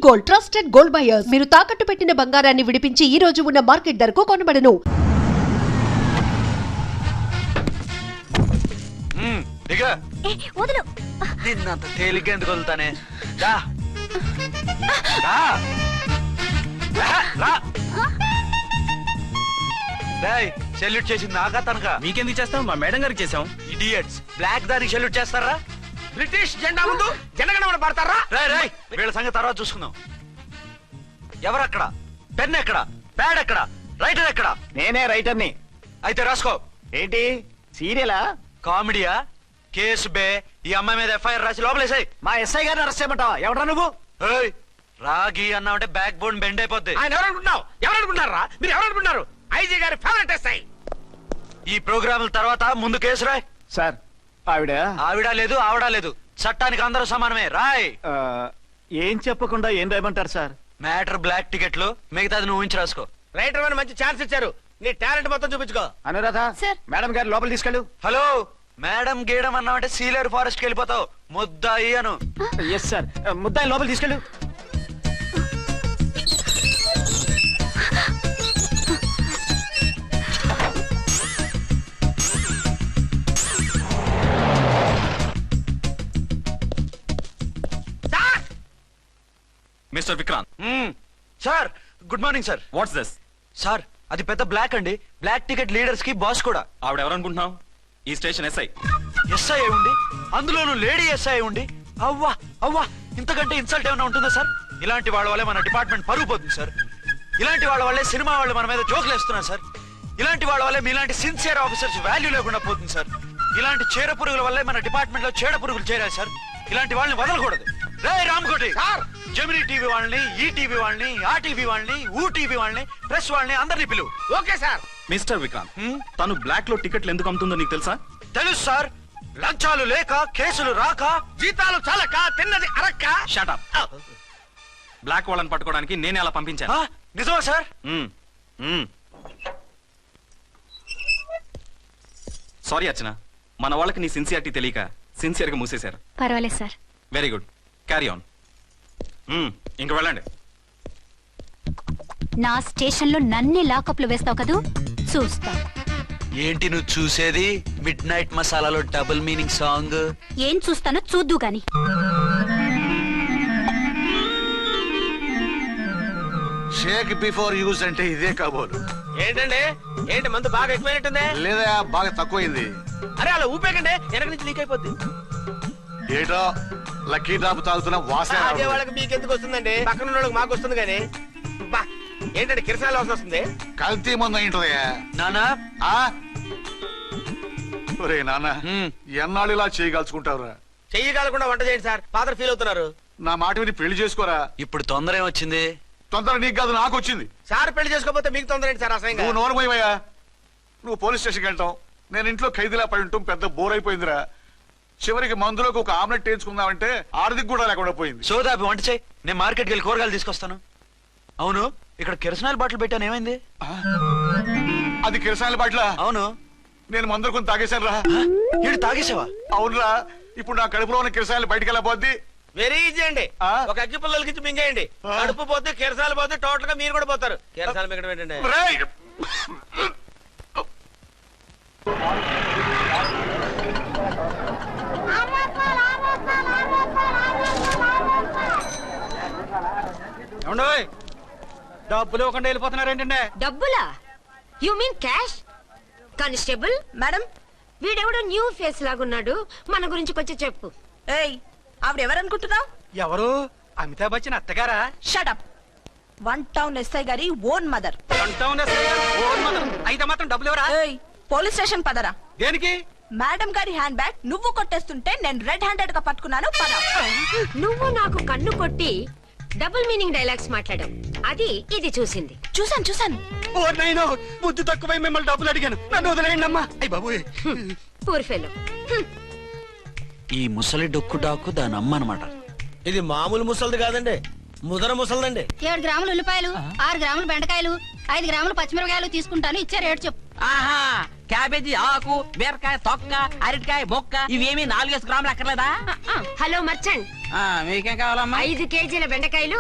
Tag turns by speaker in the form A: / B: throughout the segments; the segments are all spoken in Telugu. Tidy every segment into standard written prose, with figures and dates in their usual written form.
A: Gold, trusted gold buyers. మీరు తాకట్టు పెట్టిన బంగారాన్ని విడిపించి ఈ రోజు ఉన్న మార్కెట్ ధరకు కొనబడను.
B: నిన్నంత తేలిగ్గా ఎందుకు వదులుతానే? సెల్యూట్ చేసింది నాకా తనకా?
C: మీకెందుకు చేస్తాం? మా మేడం గారికి చేసాం.
B: ఇడియట్స్, బ్లాక్ దానికి సెల్యూట్ చేస్తారా?
C: బ్రిటిష్ జెండా ముందు జనగణమన పడతారా?
B: రాయ్ వీళ్ళ సంగతి తర్వాత చూసుకుందాం. ఎవరక్కడ? పెన్ ఎక్కడ? ప్యాడ్ ఎక్కడ? రైటర్ ఎక్కడ?
C: నేనే రైటర్ని.
B: అయితే రాసుకో.
C: ఏంటి సీరియలా?
B: కామెడీయా? కేసు బే. ఈ అమ్మాయి మీద ఎఫ్ఐఆర్ రాసి లోపలేసాయి.
C: మా ఎస్ఐ గారిని అరెస్ట్ చేయమంటావా? ఎవడరా నువ్వు?
B: రాగి అన్నావంటే బ్యాక్ బోన్ బెండ్ అయిపోద్ది.
C: ఆయన ఎవరనుకుంటున్నావు? ఎవరనుకుంటున్నారా మీరు? ఎవరనుకుంటున్నారు? ఐజీ గారి ఫేవరెట్ ఎస్ఐ.
B: ఈ ప్రోగ్రాముల తర్వాత ముందు కేసు రాయ్.
C: సార్
B: ఆవిడ లేదు ఆవిడ లేదు, చట్టానికి అందరూ సమానమే. రాయ్.
C: ఏం చెప్పకుండా ఏం రాయమంటారు సార్?
B: మ్యాటర్ బ్లాక్ టికెట్లు, మిగతాది నువ్వు ఉంచి రాసుకో.
C: రైటర్ అని మంచి ఛాన్స్ ఇచ్చారు, నీ టాలెంట్ మొత్తం చూపించుకో. అనురాధ
D: సార్,
C: మేడం గారు లోపల తీసుకెళ్ళు.
B: హలో, మేడం గీయడం అన్నావంటే సీలేరు ఫారెస్ట్ కి వెళ్ళిపోతావు. ముద్దాయి అను.
C: ఎస్ సార్, ముద్దాయి లోపల తీసుకెళ్ళు.
E: Mister Vikrant.
B: Sir, good morning sir.
E: What's this?
B: Sir, అది పెద్ద బ్లాక్ అండి. బ్లాక్ టికెట్ లీడర్స్ కి బాస్ కూడా.
E: ఆవిడ ఎవరనుకుంటున్నావు? ఈ స్టేషన్ ఎస్ఐ.
B: ఎస్ఐ ఉండి, అందులోనూ లేడీ ఎస్ఐ ఉండి, అవ్వా అవ్వా, ఇంతకంటే ఇన్సల్ట్ ఏమైనా ఉంటుందా సార్? ఇలాంటి వాళ్ళ వల్లే మన డిపార్ట్మెంట్ పరుగు పోతుంది సార్. ఇలాంటి వాళ్ళ వల్లే సినిమా వాళ్ళు మన మీద జోకులు వేస్తున్నారు సార్. ఇలాంటి వాళ్ళ వల్లే మీలాంటి సిన్సియర్ ఆఫీసర్స్ వాల్యూ లేకుండా పోతుంది సార్. ఇలాంటి చీడ పురుగుల వల్లే మన డిపార్ట్మెంట్ లో చీడ పురుగులు చేరాయి సార్. ఇలాంటి వాళ్ళని వదలకూడదు. రే రామ్కోటి సార్, జెమినీ టీవీ వాళ్ళని, ఈ టీవీ వాళ్ళని, ఆ టీవీ వాళ్ళని, ఊ టీవీ వాళ్ళని, ప్రెస్ వాళ్ళని అందరినీ పిలువు.
C: Okay sir.
E: మిస్టర్ విక్రాంత్, తను బ్లాక్ లో టికెట్లు ఎందుకు అమ్ముతుందో నీకు తెలుసా?
B: తెలుసు సార్. లంచాలు లేక, కేసులు రాక,
C: జీతాలు చాలక, తిన్నది అరక్క.
E: Shut up. బ్లాక్ వాళ్ళని పట్టుకోవడానికి నేనే అలా పంపించాను.
B: నిజమా సార్?
E: సారీ అర్చన, మన వాళ్ళకి నీ సిన్సియారిటీ తెలియక సిన్సియర్ గా మూసేశారు.
D: పర్వాలేదు sir.
E: Very good, carry on. ఇంక వెళ్ళండి.
D: నా స్టేషన్ లో నన్నే లాకప్ లో వేస్తావు కదూ, చూస్తా.
B: ఏంటి నువ్వు చూసేది? మిడ్ నైట్ మసాలాలో డబుల్ మీనింగ్ సాంగ్.
D: ఏం చూస్తానో చూద్దు గాని.
F: షేక్ బిఫోర్ యూజ్ అంటే ఇదే కాబోలు.
C: ఏంటండి, ఏంటి మందు బాగా ఎక్కువైనట్టుంది?
F: లేదా బాగా తక్కువైంది.
C: అరే అలా ఊపేకండి, వెనక నుంచి లీక్ అయిపోద్ది.
F: ఏటో లక్కీ డ్రాప్ తాగుతున్న వాసన.
C: అదే వాళ్ళకి మీకెందుకు వస్తుందండి, పక్కన ఉన్న వాళ్ళకి మాకు వస్తుంది కానీ. బా, ఏంటంటే కిరసాల వాసన వస్తుంది.
F: కల్తీ మందు ఏంటదయ్యా?
B: నానా,
F: ఒరే నాన్న, ఎన్నాళ్ళు ఇలా చేయగలుచుకుంటావురా?
C: చెయ్యగలకుండా వంట చేయండి సార్, ఫాదర్ ఫీల్ అవుతున్నారు.
F: నా మాట విని పెళ్లి చేసుకోరా.
B: ఇప్పుడు తొందర ఏమొచ్చింది?
F: తొందర నీకు కాదు, నాకు వచ్చింది.
C: సార్ పెళ్లి చేసుకోకపోతే మీకు తొందర ఏంటి సార్? అసహ్యంగా.
F: నువ్వు నోరుమోయవయ్యా. నువ్వు పోలీస్ స్టేషన్కి వెళ్తావు, నేను ఇంట్లో ఖైదీలా పడి ఉంటాం. పెద్ద బోర్ అయిపోయిందిరా. చివరికి మందులోకి ఒక ఆమ్లెట్ వేయించుకుందామంటే ఆర్థిక కూడా లేకుండా పోయింది.
B: సోదాపి వంట చేయి, నేను మార్కెట్కి వెళ్ళి కూరగాయలు తీసుకొస్తాను. అవును, ఇక్కడ కిరసనాయిల్ బాటిల్ పెట్టాను, ఏమైంది?
F: అది కిరసాల బాటిలా?
B: అవును.
F: నేను మందులు కొని తాగేశాను రా.
B: ఏడు తాగేసావా?
F: అవునురా. ఇప్పుడు నా కడుపులో ఉన్న కిరసాయలు బయటికి వెళ్ళబోద్ది.
C: వెరీ ఈజీ అండి. ఒక అగ్గి పుల్లలకి మింగేయండి, కడుపు పోతే కిరసాలు పోతే టోటల్ గా మీరు కూడా పోతారు. కిరసాలు మింగడం ఏంటండి? డబ్బులు ఒకటి వెళ్ళిపోతున్నారు ఏంటంటే?
G: డబ్బులా? You mean cash? Constable madam, వీడెవడో న్యూ ఫేస్ లాగున్నాడు, మన గురించి కొంచెం చెప్పు.
H: ఏయ్, ఆవిడెవరనుకుంటున్నావు?
C: ఎవరు? అమితాబ్ బచ్చన్ అత్తగారా?
H: Shut up. 1 town SI garu own mother.
C: అయితే మాత్రం డబ్బులు ఎవరా?
H: ఏయ్, పోలీస్ స్టేషన్ పదరా.
C: దేనికి?
H: మేడం గారి హ్యాండ్ బ్యాగ్ నువ్వు కొట్టేస్తుంటే నేను రెడ్ హ్యాండెడ్ గా పట్టుకున్నాను. పద.
G: నువ్వు నాకు కన్ను కొట్టి డబుల్ మీనింగ్ డైలాగ్స్ మాట్లాడావు, అది ఇది చూసింది.
H: చూసాను.
C: ఓ నైనో, బుద్ధి తక్కువై మిమ్మల్ని డబ్బులు అడిగాను, నన్ను వదిలేయండి అమ్మా. అయ్య బాబు,
G: పూర్ ఫెలో.
B: ఈ ముసలి డొక్కు డాకు దాని అమ్మ అనమాట.
C: ఇది మామూలు ముసలిది కాదండి, ముదర ముసలిదండి.
D: 7 గ్రాములు ఉల్లిపాయలు, 6 గ్రాములు బెండకాయలు, 5 గ్రాములు పచ్చిమిరపకాయలు తీసుకుంటాను. ఇచ్చే రేటు చెప్పు.
I: ఆహా క్యాబేజీ ఆకు బీరకాయ తొక్క అరటికాయ బొక్క ఇవేమి 4 గ్రాములు అక్కర్లేదా?
G: హలో మర్చండ్,
I: మీకేం కావాలమ్మా?
G: 5 కేజీల బెండకాయలు,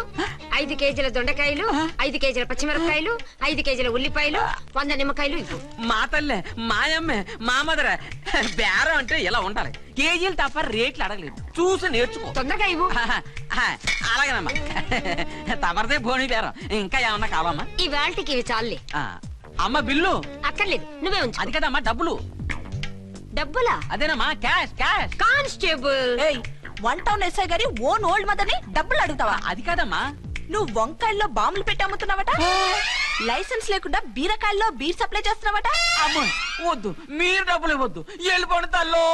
G: 5 కేజీల దొండకాయలు, 5 కేజీల పచ్చిమిరపకాయలు, 5 కేజీల ఉల్లిపాయలు, 100 నిమ్మకాయలు ఇవ్వు.
I: మా తల్లే మాయమ్మే మా మదర బేరం అంటే ఇలా ఉండాలి. కేజీలు తప్ప రేట్లు అడగలేదు, చూసి నేర్చుకో.
G: తొందరగా ఇవ్వు.
I: అలాగేనమ్మా. తమరిదే భోని బేరం. ఇంకా ఏమన్నా కావాలమ్మా?
G: ఈ వేల్టికి ఇవి చాలులే.
I: అమ్మ బిల్లు
G: అక్కర్లేదు, నువ్వే ఉంచు.
I: అది కదమ్మా డబ్బులు.
G: డబ్బులా?
I: అదేనమ్మా క్యాష్ క్యాష్.
G: కానిస్టేబుల్,
H: ఏయ్ 1 town SI garu own old mother ని డబ్బులు అడుగుతావా?
I: అది కాదమ్మా.
H: నువ్వు వంకాయల్లో బాంబులు పెట్టి అమ్ముతున్నావట, లైసెన్స్ లేకుండా బీరకాయల్లో బీర్ సప్లై చేస్తున్నావట.
I: అమ్మో వద్దు, మీరు డబ్బులు ఇవ్వద్దు, వెళ్ళిపోండి తల్లో.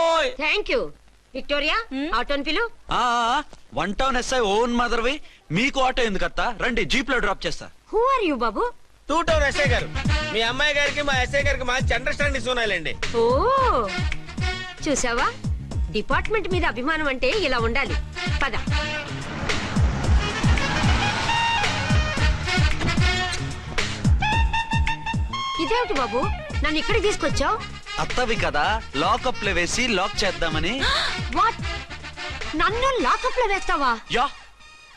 G: Thank you. విక్టోరియా, ఆటోన్ పిలు.
B: 1 టౌన్ ఎస్ఐ ఓన్ మదర్వి, మీకు ఆటో ఎందుకత్తా? రండి, జీప్ లో డ్రాప్ చేస్తా.
G: హూ ఆర్ యూ బాబు?
C: 2 టౌన్ ఎస్ఐ గారు, మీ అమ్మాయి గారికి మా ఎస్ఐ గారికి మంచి అండర్స్టాండింగ్ ఉన్నాయండి.
G: ఓ చూసావా, డిపార్ట్మెంట్ మీద అభిమానం అంటే ఇలా ఉండాలి. పద. ఇదేమిటి బాబు, నన్ను ఇక్కడికి తీసుకొచ్చావు?
B: అత్తవి కదా, లాకప్ లో వేసి లాక్ చేద్దామని.
G: వాట్, నన్ను లాకప్ లో వేస్తావా?
B: యా,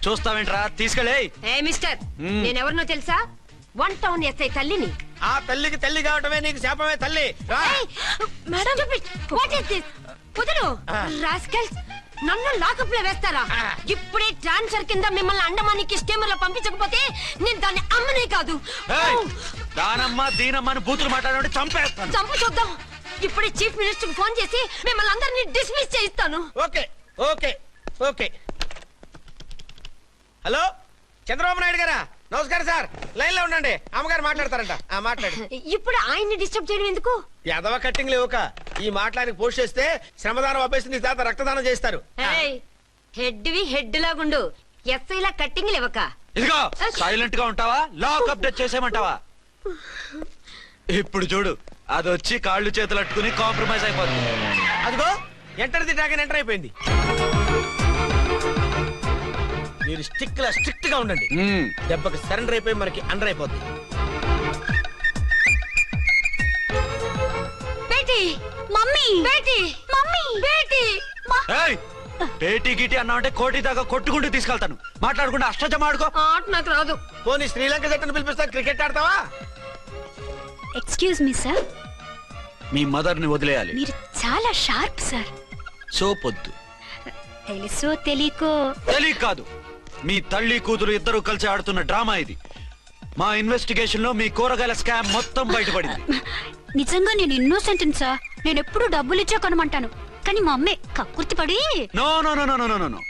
B: చూస్తావేంట్రా, తీసుకెళ్ళే.
G: ఏ మిస్టర్, నేనెవరినో తెలుసా? 1 టౌన్ ఎస్ఐ తల్లిని.
C: ఆ తల్లికి తల్లి కావటమే నీకు శాపమే తల్లి. రా.
G: What is this? కుదురు రాస్కల్స్, నన్ను లాకప్ లో వేస్తారా? ఇప్పుడే ట్రాన్స్ఫర్ కింద మిమ్మల్ని అండమానికి స్టీమర్ లో పంపించకపోతే నేను దాన్ని అమ్మనే కాదు,
B: దానమ్మ దీనమ్మ అని బూతులు మాట్లాడే చంపేస్తాను.
G: చంపు చూద్దాం. ఇప్పుడే చీఫ్ మినిస్టర్ కి ఫోన్ చేసి మిమ్మల్ని అందరినీ డిస్మిస్ చేయిస్తాను.
C: Okay okay okay. Hello Chandrababu Naidu గారా, నమస్కారం సార్. లైన్ లో ఉండండి, అమ్మగారు మాట్లాడతారంట. మాట్లాడు.
G: ఇప్పుడు ఆయన్ని డిస్టర్బ్ చేయడం ఎందుకు?
C: ఎదవ కట్టింగ్ లేవుక ఈ మాట్లాడికి పోస్ట్ చేస్తే శ్రమదానం అభ్యసి నీ తాత రక్తదానం చేస్తారు.
G: హెడ్ హెడ్ లాగుండు, ఎస్ఐ లా కట్టింగ్ లేవక.
B: ఇదిగో సైలెంట్ గా ఉంటావా, లాక్ అప్డేట్ చేసేయమంటావా? ఇప్పుడు చూడు, అది వచ్చి కాళ్ళు చేతులు అట్టుకుని కాంప్రమైజ్ అయిపోతుంది.
C: అదిగో ఎంటర్ ది డ్రాగన్ ఎంటర్ అయిపోయింది. మీరు స్ట్రిక్ట్ గా ఉండండి, దెబ్బకి సరెండర్ అయిపోయి మనకి అండర్ అయిపోద్ది.
G: Beti, mummy, Beti, mummy, Beti.
B: ఏయ్, పేటీ గిటి అన్నావంటే కోటి దాకా కొట్టుకుంటూ తీసుకెళ్తాను. మాట్లాడకుండా అష్టజమ ఆడుకో.
G: ఆట నాకు రాదు.
C: పోనీ శ్రీలంక జట్టును పిలిపిస్తా, క్రికెట్ ఆడతావా?
D: ఎక్స్క్యూజ్ మీ సార్,
B: మీ మదర్ ని వదిలేయాలి.
D: మీరు చాలా షార్ప్ సార్.
B: సోపొద్దు.
D: తెలుసో తెలియకో
B: తెలియక కాదు, మీ తల్లి కూతురు ఇద్దరు కలిసి ఆడుతున్న డ్రామా ఇది. మా ఇన్వెస్టిగేషన్ లో మీ కూరగాయల స్కామ్ మొత్తం బయటపడింది.
D: నిజంగా నేను ఇన్నోసెంట్ సార్. నేను ఎప్పుడు డబ్బులు ఇచ్చా కొనమంటాను, కానీ మా అమ్మే కక్కుర్తిపడి.
B: No no no no no no.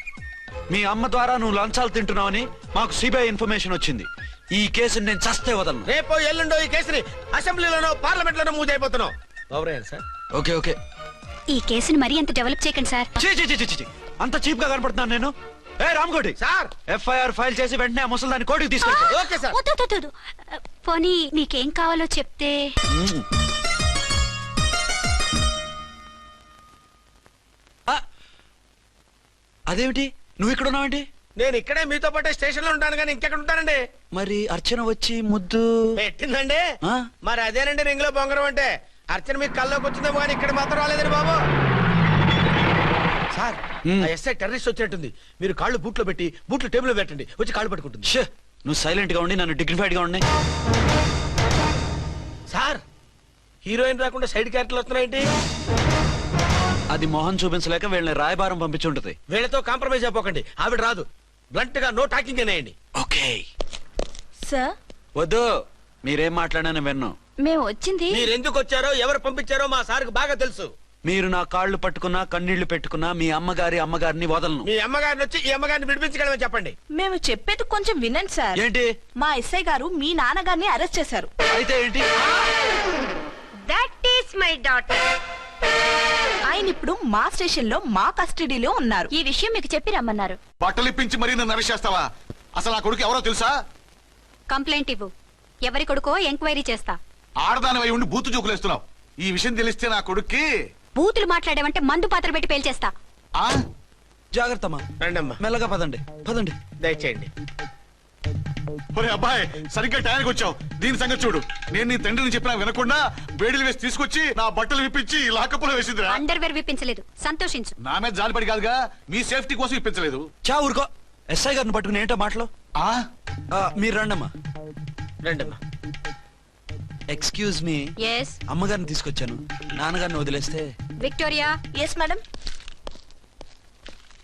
B: మీ అమ్మ ద్వారా నువ్వు లంచాలు తింటున్నావని మాకు సిబిఐ ఇన్ఫర్మేషన్ వచ్చింది. ఈ కేసుని నేను చస్తే వదలను.
C: రేపో ఎల్లుండో ఈ కేసుని అసెంబ్లీలోనో పార్లమెంట్ లోనో మూవ్ అయిపోతున్నావు. Sir
B: okay okay.
D: ఈ కేసుని మరీ అంత డెవలప్ చేయకండి సార్.
B: చీ చీ చీ చీ, అంత చీప్ గా కనపడుతున్నాను నేను? ఏ రామ్కోటి
C: సార్,
B: ఎఫ్ఐఆర్ ఫైల్ చేసి వెంటనే ఆ ముసలి దాన్ని కోర్టుకి తీసుకెళ్ళి.
C: Okay sir.
D: వద్దు, వద్దు, వద్దు. పోనీ మీకేం కావాలో చెప్తే.
B: అదేమిటి, నువ్వు ఇక్కడ ఉన్నావేంటి?
C: నేను ఇక్కడే మీతో పాటే స్టేషన్ లో ఉంటాను, కానీ ఇంకెక్కడ ఉంటానండి?
B: మరి అర్చన వచ్చి ముద్దు
C: పెట్టిందండి.
B: ఆ?
C: మరి అదేనండి రింగ్ లో బొంగరం అంటే. అర్చన మీకు కల్లోకి వచ్చిందేమో కానీ ఇక్కడ మాత్రం రాలేదండి బాబు. సార్, ఆ ఎస్ఐ టెర్రరిస్ట్ వచ్చినట్టుంది. మీరు కాళ్ళు బూట్లో పెట్టి బూట్లు టేబుల్ లో పెట్టండి, వచ్చి కాళ్ళు పట్టుకుంటుంది.
B: షే, నువ్వు సైలెంట్ గా ఉండి నన్ను డిగ్నిఫైడ్ గా ఉండి.
C: సార్, హీరోయిన్ రాకుండా సైడ్ క్యారెక్టర్లు వస్తున్నాయేంటి?
B: అది మొహం చూపించలేక వీళ్ళని రాయబారం పంపించుంటది.
C: వీళ్ళతో కాంప్రమైజ్ అయిపోకండి, ఆవిడ రాదు. బ్లంట్ గా నో టాకింగ్ అనేయండి.
B: ఓకే
H: సార్,
B: వద్దు, మీరేం మాట్లాడానని విన్నాం.
D: మేము వచ్చింది.
C: మీరు ఎందుకు వచ్చారో ఎవరు పంపించారో మా సార్కి బాగా తెలుసు.
B: మీరు నా కాళ్ళు పట్టుకున్నా కన్నీళ్లు పెట్టుకున్నా మీ అమ్మగారిని వదలను.
C: మీ అమ్మగారిని వచ్చి ఈ అమ్మగారిని విడిపించగలమని చెప్పండి.
H: మేము చెప్పేది కొంచెం వినండి సార్.
B: ఏంటి?
H: మా ఎస్ఐ గారు మీ నాన్నగారిని అరెస్ట్ చేశారు.
B: అయితే ఏంటి?
G: That is my daughter.
H: ఆయన ఇప్పుడు మా స్టేషన్ లో మా కస్టడీలో ఉన్నారు.
D: ఈ విషయం మీకు చెప్పి రమ్మన్నారు.
F: బట్టలు ఇప్పించి మరీ నన్ను అరెస్ట్ చేస్తావా? అసలు నా కొడుకు ఎవరో తెలుసా?
D: కంప్లైంట్ ఇవ్వు, ఎవరి కొడుకో ఎంక్వైరీ చేస్తా.
F: ఆడదానివై ఉండి బూతు చూకులేస్తున్నావు. ఈ విషయం తెలిస్తే నా కొడుక్కి.
D: బూతులు మాట్లాడేవంటే మందు పాత్ర పెట్టి పేల్చేస్తా.
F: ఆ?
B: జాగ్రత్తమ్మా,
C: రండమ్మా,
B: మెల్లగా పదండి పదండి.
C: దయచేయండి.
F: ఒరే అబ్బాయి సరిగ్గా టైంకి వచ్చావు. దీని సంగతి చూడు. నేను నీ తండ్రిని చెప్పినా వినకుండా వేడిలు వేసి తీసుకొచ్చి నా బట్టలు విప్పించి లాకప్పులో వేసిందిరా.
D: అండర్వేర్ విప్పించలేదు, సంతోషించు.
F: నా మీద జాలిపడి కాదుగా, మీ సేఫ్టీ కోసం ఇప్పించలేదు.
B: చా ఊరుకో. ఎస్ఐ గారిని పట్టుకుని ఏంటో మాటలు.
F: ఆ
B: మీరు రండమ్మా.
C: రండమ్మా.
B: Excuse me.
D: ఎస్
B: అమ్మగారిని తీసుకొచ్చాను. నాన్నగారిని వదిలేస్తే.
D: Victoria.
H: Yes madam.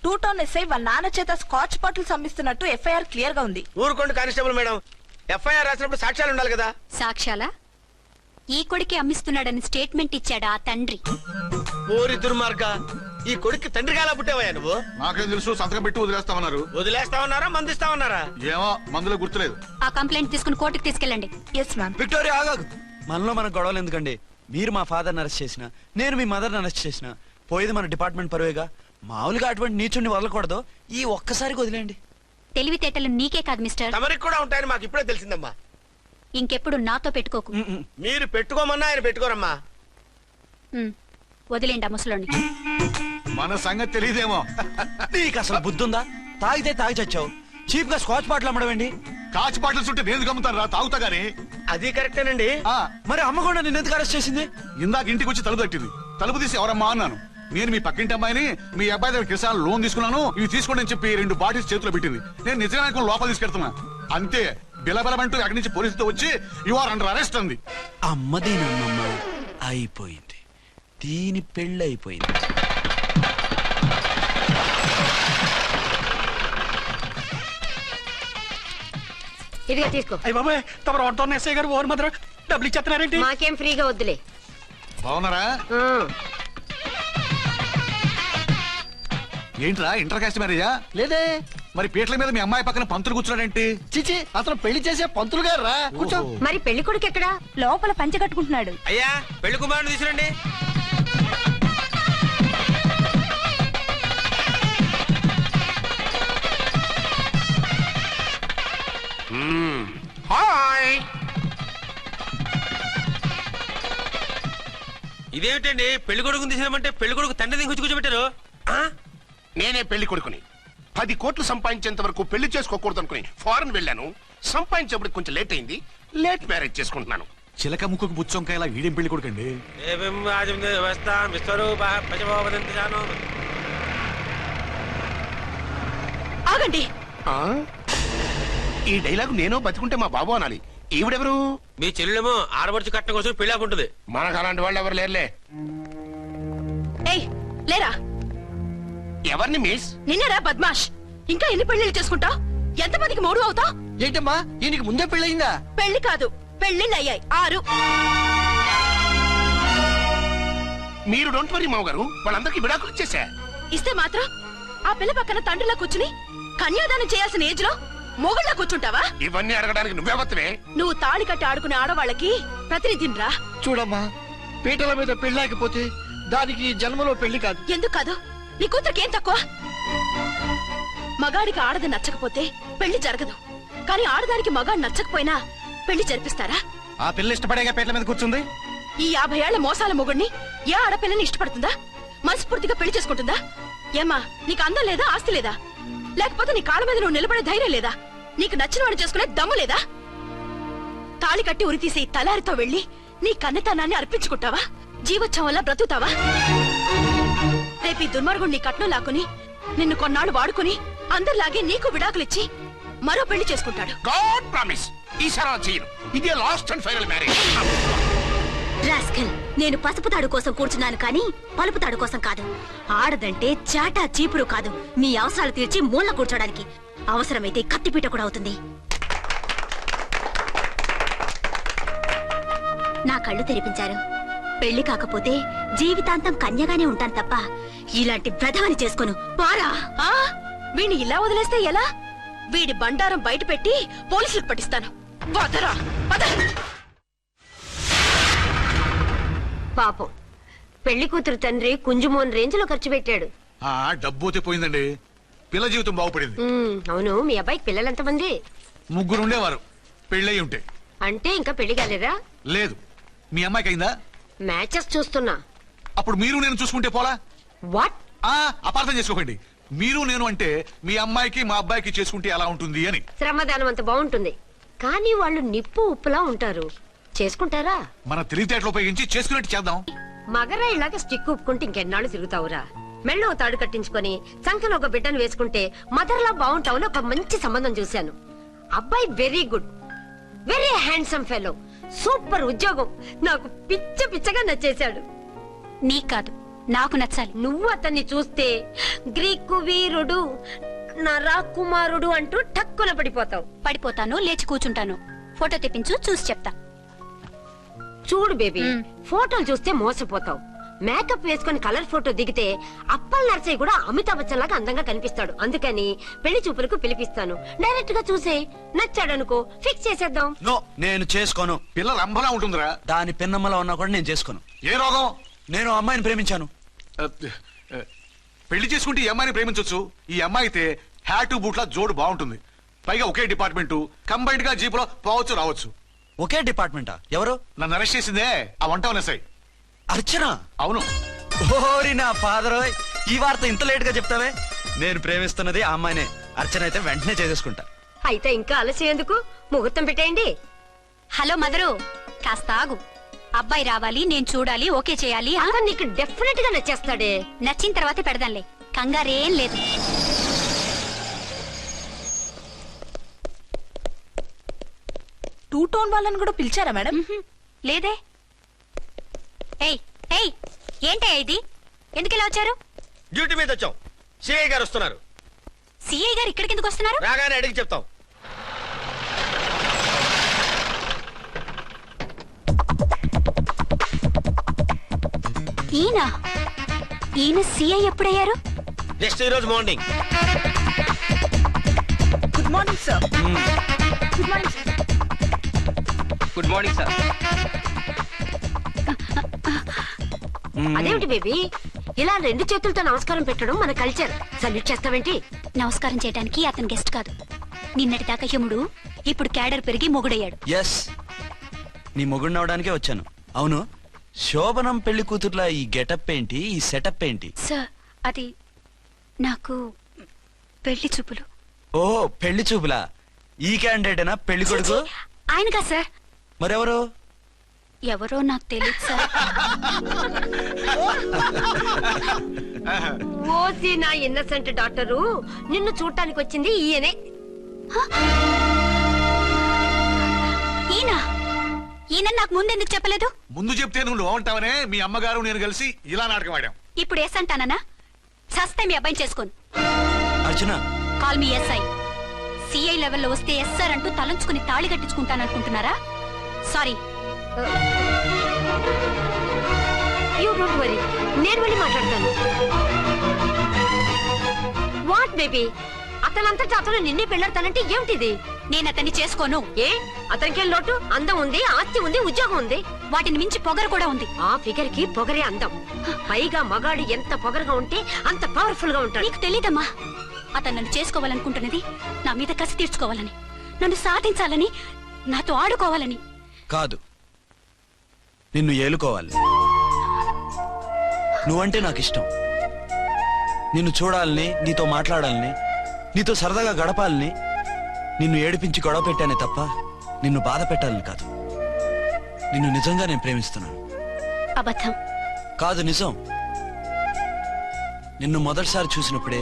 H: 2 town SI వాళ్ళ నాన్న చేత స్కాచ్ బాటిల్స్ అమ్మిస్తున్నట్టు ఎఫ్ఐఆర్ క్లియర్ గా ఉంది.
C: ఊరుకోండి కానిస్టేబుల్ మేడం. ఎఫ్ఐఆర్ రాసినప్పుడు సాక్ష్యాలు ఉండాలి కదా.
D: సాక్ష్యాలా? ఈ కొడుకే అమ్మిస్తున్నాడని స్టేట్మెంట్ ఇచ్చాడా ఆ తండ్రి?
C: ఊరి దుర్మార్గ. ఈ కొడుక్కి తండ్రిగా ఎలా పుట్టావయ్యా నువ్వు?
F: నాకేం తెలుసు, సంతకం పెట్టి వదిలేస్తామన్నారు.
C: వదిలేస్తామన్నారా మందిస్తామన్నారా?
F: ఏమో మందులో గుర్తులేదు.
D: ఆ కంప్లైంట్ తీసుకుని కోర్టుకు తీసుకెళ్ళండి.
H: Yes ma'am.
B: విక్టోరియా ఆగాగు. మనలో మన గొడవలు ఎందుకండి? మీరు మా ఫాదర్ని అరెస్ట్ చేసిన, నేను మీ మదర్ని అరెస్ట్ చేసిన, పోయేది మన డిపార్ట్మెంట్ పరువేగా. మామూలుగా అటువంటి నీచుని వదలకూడదు. ఈ ఒక్కసారికి వదిలేండి.
D: తెలివితేటలు నీకే కాదు మిస్టర్,
C: తమరికి కూడా ఉంటాయని మాకు ఇప్పుడే తెలిసిందమ్మా.
D: ఇంకెప్పుడు నాతో పెట్టుకోకు.
C: మీరు పెట్టుకోమన్నా ఆయన పెట్టుకోరమ్మా.
D: వదిలేండి ఆ ముసలోని.
F: మన సంగతి తెలియదేమో.
B: నీకు అసలు బుద్ధుందా? తాగితే తాగి చచ్చావు. చీప్ గా స్కాచ్ బాటిల్ అమ్మడమేంటి?
F: కాచి బాటిల్స్ ఉంటే నేను గమ్ముతాను రా, తాగుతా గానీ.
C: అది కరెక్టేనండి.
B: మరి అమ్మ కూడా నిన్ను ఎందుకు అరెస్ట్ చేసింది?
F: ఇందాక ఇంటికి వచ్చి తలుపు తట్టింది. తలుపు తీసి ఎవరమ్మా అన్నాను. నేను మీ పక్కింటి అమ్మాయిని, మీ అబ్బాయి దగ్గర కిసాన్ లోన్ తీసుకున్నాను, ఇవి తీసుకోండి అని చెప్పి 2 బాటిల్స్ చేతిలో పెట్టింది. నేను నిజంగా లోపల తీసుకెళ్తున్నా. అంతే, బిలబలమంటూ అక్కడి నుంచి పోలీసుతో వచ్చి యు ఆర్ అండర్ అరెస్ట్ అంది.
B: అమ్మదేనమ్మమ్మ అయిపోయింది. దీని పెళ్ళి అయిపోయింది.
G: ఇదిగా తీసుకో.
I: అయ్య బాబాయ్, తమరు ఆటోన్ ఎస్ఐ గారు ఓన్ మాత్రం డబ్బులు ఇచ్చేస్తున్నారేంటి?
G: మాకేం ఫ్రీగా వద్దులే.
F: బాగున్నారా? ఏంట్రా ఇంటర్ కాస్ట్ మ్యారేజా?
I: లేదే.
F: మరి పీటల మీద మీ అమ్మాయి పక్కన పంతులు కూర్చున్నాడేంటి?
I: చిచి, అతను పెళ్లి చేసే పంతులు గారు రా. కూర్చో.
G: మరి పెళ్లి కొడుకు ఎక్కడా?
H: లోపల పంచె కట్టుకుంటున్నాడు.
C: అయ్యా పెళ్లి కుమారుని తీసుకురండి.
J: హాయ్.
C: ఇదేమిటండి పెళ్లి కొడుకుని తీసినామంటే పెళ్లి కొడుకు తండ్రి దిగి కూర్చోబెట్టారు.
J: నేనే పెళ్లి కొడుకుని. 10 కోట్లు సంపాదించేంత వరకు పెళ్లి చేసుకోకూడదు అనుకుని ఫారెన్ వెళ్ళాను. సంపాదించేప్పుడు కొంచెం లేట్ అయింది. లేట్ మ్యారేజ్ చేసుకుంటున్నాను.
F: చిలక ముక్కుకు బుచ్చొంకాయలా వీడేం పెళ్లి కొడుకండి?
H: ఆగండి.
J: ఆ? ఈ డైలాగ్ నేను బతికుంటే మా బాబు అనాలి. ఈవిడెవరు?
C: మీ చెల్లెమో ఆడబడుచు కట్టడం కోసం పెళ్లి ఆకుంటుంది.
J: మనకు అలాంటి వాళ్ళు ఎవరు లేరులే.
H: ఏయ్ లేరా.
J: ఎవరిని మిస్?
H: నిన్నరా బద్మాష్. ఇంకా ఎన్ని పెళ్లిళ్ళు చేసుకుంటావు? ఎంతమందికి మూడు అవుతావు?
I: ఏంటమ్మా, ఈయనకి ముందే పెళ్ళయిందా?
H: పెళ్లి కాదు, పెళ్లిళ్ళు అయ్యాయి 6.
J: మీరు డోంట్ వరీ మావ గారు, వాళ్ళందరికీ విడాకులు ఇచ్చేసా.
H: ఇస్తే మాత్రం ఆ పిల్ల పక్కన తండ్రిలా కూర్చుని కన్యాదానం చేయాల్సిన ఏజ్ లో మొగుళ్ళ కూర్చుంటావా?
J: ఇవన్నీ అడగడానికి నువ్వెవత్తవే?
H: నువ్వు తాళి కట్టి ఆడుకునే ఆడవాళ్ళకి ప్రతినిధినిరా.
I: చూడమ్మా, పీటల మీద పెళ్ళాకపోతే దానికి జన్మలో పెళ్లి కాదు.
H: ఎందుకు కాదు? నీ కూతురికేం తక్కువ? మగాడికి ఆడది నచ్చకపోతే పెళ్లి జరగదు. కానీ ఆడదానికి మగాడు నచ్చకపోయినా పెళ్లి జరిపిస్తారా?
I: ఆ పిల్ల ఇష్టపడేగా పీటల మీద కూర్చుంది.
H: ఈ 50 ఏళ్ల మోసాల మొగుడిని ఏ ఆడపిల్లని ఇష్టపడుతుందా? మనస్ఫూర్తిగా పెళ్లి చేసుకుంటుందా? ఏమ్మా, నీకు అందం లేదా, ఆస్తి లేదా? లేకపోతే నీ కాళ్ళ మీద నువ్వు నిలబడే ధైర్యం లేదా? నీకు నచ్చిన వాడు చేసుకునే దమ్ము లేదా? తాళి కట్టి ఉరితీసే ఈ తలారితో వెళ్లి నీ కన్నెతనాన్ని అర్పించుకుంటావా? జీవోత్సవం వల్ల బ్రతుకుతావా? రేపు ఈ దుర్మార్గుడు నీ కట్నం లాక్కుని నిన్ను కొన్నాళ్ళు వాడుకుని అందరిలాగే నీకు విడాకులిచ్చి మరో పెళ్లి చేసుకుంటాడు.
J: గాడ్ ప్రామిస్, ఈసారి అలా చేయను. ఇదే last and final marriage.
D: Rascal, నేను పసుపు తాడు కోసం కూర్చున్నాను కానీ పలుపు తాడు కోసం కాదు. ఆడదంటే చాటా చీపురు కాదు, మీ అవసరాలు తీర్చి మూల కూర్చోడానికి. అవసరమైతే కత్తిపీట కూడా అవుతుంది. నా కళ్ళు తెరిపించారు. పెళ్లి కాకపోతే జీవితాంతం కన్యగానే ఉంటాను తప్ప ఇలాంటి బ్రధవని చేసుకోను. పారా.
H: వీణ్ణి ఇలా వదిలేస్తే ఎలా? వీడి బండారం బయట పెట్టి పోలీసులకు పట్టిస్తాను. వదరా, వద.
G: పాపం పెళ్లి కూతురు తండ్రి కుంజుమోన్ రేంజ్ లో ఖర్చు పెట్టాడు.
F: డబ్బు అయితే పోయిందండి, పిల్ల జీవితం బాగుపడింది.
G: అవును, మీ అబ్బాయికి పిల్లలు ఎంతమంది?
F: 3 ఉండేవారు, పెళ్ళయి ఉంటే.
G: అంటే ఇంకా పెళ్లి కాలేదా?
F: లేదు. మీ అమ్మాయికి అయిందా?
G: మ్యాచెస్ చూస్తున్నా.
F: అప్పుడు మీరు నేను చూసుకుంటే పోలా?
G: వాట్?
F: అపార్థం చేసుకోకండి. మీరు నేను అంటే మీ అమ్మాయికి మా అబ్బాయికి చేసుకుంటే ఎలా ఉంటుంది అని.
G: శ్రమదానం అంత బాగుంటుంది కానీ వాళ్ళు నిప్పు ఉప్పులా ఉంటారు. చేసుకుంటారా?
F: మన తెలివితేటలు ఉపయోగించి చేసుకున్నట్టు చేద్దాం.
G: మగరా ఇలాగ స్టిక్ ఉప్పుకుంటే ఇంకెన్నాళ్ళు తిరుగుతావురా? మెళ్ళో తాడు కట్టించుకొని చంకలో ఒక బిడ్డను వేసుకుంటే మదర్లా బాగుంటావుని ఒక మంచి సంబంధం చూశాను. అబ్బాయి very good, very handsome fellow, super ఉద్యోగం. నాకు పిచ్చగా నచ్చేశాడు.
D: నీకు కాదు, నాకు నచ్చాలి.
G: నువ్వు అతన్ని చూస్తే గ్రీకు వీరుడు, నా రాకుమారుడు అంటూ టక్కున పడిపోతావు.
D: పడిపోతాను, లేచి కూర్చుంటాను. ఫోటో తెప్పించు, చూసి చెప్తా.
G: చూడు బేబీ, ఫోటోలు చూస్తే మోసపోతావు. మేకప్ వేసుకుని కలర్ ఫోటో దిగితే అప్పల్ నర్సయ్య కూడా అమితాబ్ బచ్చన్ లాగా అందంగా కనిపిస్తాడు. అందుకని పెళ్లి చూపులకు పిలిపిస్తాను. డైరెక్ట్ గా చూసే నచ్చాడనుకో ఫిక్స్ చేసేద్దాం.
B: నో, నేను చేసుకోను.
F: పిల్ల రంభలా ఉంటుందిరా.
B: దాని పిన్నమ్మలా ఉన్నా కూడా నేను చేసుకోను.
F: ఏ రోగం?
B: నేను అమ్మాయిని ప్రేమించాను.
F: పెళ్లి చేసుకుంటే ఈ అమ్మాయిని ప్రేమించొచ్చు. ఈ అమ్మాయి అయితే హ్యాటు బూట్ల జోడు బాగుంటుంది. పైగా ఒకే డిపార్ట్మెంట్, కంబైన్డ్ గా జీపులో పోవచ్చు రావచ్చు.
B: ఒకే డిపార్ట్మెంటా? ఎవరు?
F: నన్ను అరెస్ట్ చేసిందే ఆ వంట ఎస్ఐ.
B: అర్చన?
F: అవును.
B: ఓరి నా ఫాదర్, ఈ వార్త ఇంత లేట్ గా చెప్తావే. నేను ప్రేమిస్తున్నది ఆ అమ్మాయినే. అర్చన అయితే వెంటనే చేసేసుకుంటా.
G: అయితే ఇంకా ఆలస్యం ఎందుకు? ముహూర్తం పెట్టేయండి.
D: హలో మదరు, కాస్త ఆగు. అబ్బాయి రావాలి, నేను చూడాలి, ఓకే చేయాలి.
G: అతను నీకు డెఫినెట్ గా నచ్చేస్తాడే.
D: నచ్చిన తర్వాత పెడదాంలే, కంగారేం లేదు.
H: టూ టోన్ వాళ్ళని కూడా పిలిచారా మేడం?
D: లేదే. ఏయ్ ఏయ్, ఏంటయ్యా ఇది? ఎందుకు ఇలా వచ్చారు?
C: డ్యూటీ మీద వచ్చాం. సిఐ గారు వస్తున్నారు.
D: సిఐ గారు ఇక్కడికి ఎందుకు వస్తున్నారు?
C: రాగానే అడిగి చెప్తాం.
D: ఈయన సిఐ ఎప్పుడయ్యారు?
C: జస్ట్ ఈ రోజు morning.
H: Good morning sir. Good morning sir.
E: Good morning sir.
G: అదేమిటి బేబీ, ఇలా రెండు చేతులతో నమస్కారం పెట్టడం మన కల్చర్. సల్యూట్ చేస్తావేంటి?
D: నమస్కారం చేయడానికి అతను గెస్ట్ కాదు. నిన్నటి దాకా యముడు, ఇప్పుడు క్యాడర్ పెరిగి మొగుడయ్యాడు.
B: ఎస్, నీ మొగుడిని అవడానికే వచ్చాను. అవును, శోభనం పెళ్లి కూతుర్లా ఈ గెటప్ ఏంటి, ఈ సెటప్ ఏంటి?
D: సార్, అది నాకు పెళ్లి చూపులు.
B: ఓ, పెళ్లి చూపులా? ఈ క్యాండిడేటేనా పెళ్లి కొడుకు?
D: ఆయనగా సార్.
B: మరెవరు?
D: ఎవరో నాకు తెలియదు సార్.
G: ఓసి నా ఇన్నసెంట్ డాక్టరు, నిన్ను చూడటానికి వచ్చింది ఈయనే.
D: ఈయన నాకు ముందెందుకు చెప్పలేదు?
F: ముందు చెప్తే నువ్వు బాగుంటావనే మీ అమ్మగారు నేను కలిసి ఇలా నాటకం ఆడాం.
D: ఇప్పుడు ఎస్ అంటానా? సస్తే మీ అబ్బాయిని చేసుకోను.
B: అర్చన,
D: కాల్ మీ ఎస్ఐ. సిఐ లెవెల్లో వస్తే ఎస్ఆర్ అంటూ తలంచుకుని తాళి కట్టించుకుంటాననుకుంటున్నారా? సారీ.
G: యూ డోంట్ వరీ, నేను వెళ్ళి మాట్లాడతాను. వాట్ బేబీ, అతనంతటా అతను నిన్నే పెళ్ళాడతానంటే ఏమిటిది?
D: నేను అతన్ని చేసుకోను.
G: ఏ, అతనికేం లోటు? అందం ఉంది, ఆస్తి ఉంది, ఉద్యోగం ఉంది.
D: వాటిని మించి పొగరు కూడా ఉంది.
G: ఆ ఫిగర్ కి పొగరే అందం. పైగా మగాడు ఎంత పొగరుగా ఉంటే అంత పవర్ఫుల్ గా ఉంటాడు.
D: నీకు తెలీదమ్మా, అతను నన్ను చేసుకోవాలనుకుంటున్నది నా మీద కసి తీర్చుకోవాలని, నన్ను సాధించాలని, నాతో ఆడుకోవాలని
B: కాదు, నిన్ను ఏలుకోవాలి. నువ్వంటే నాకు ఇష్టం. నిన్ను చూడాలని, నీతో మాట్లాడాలని, నీతో సరదాగా గడపాలని, నిన్ను ఏడిపించి గొడవ పెట్టానే తప్ప నిన్ను బాధ పెట్టాలని కాదు. నిన్ను నిజంగా నేను ప్రేమిస్తున్నాను.
D: అబద్ధం
B: కాదు, నిజం. నిన్ను మొదటిసారి చూసినప్పుడే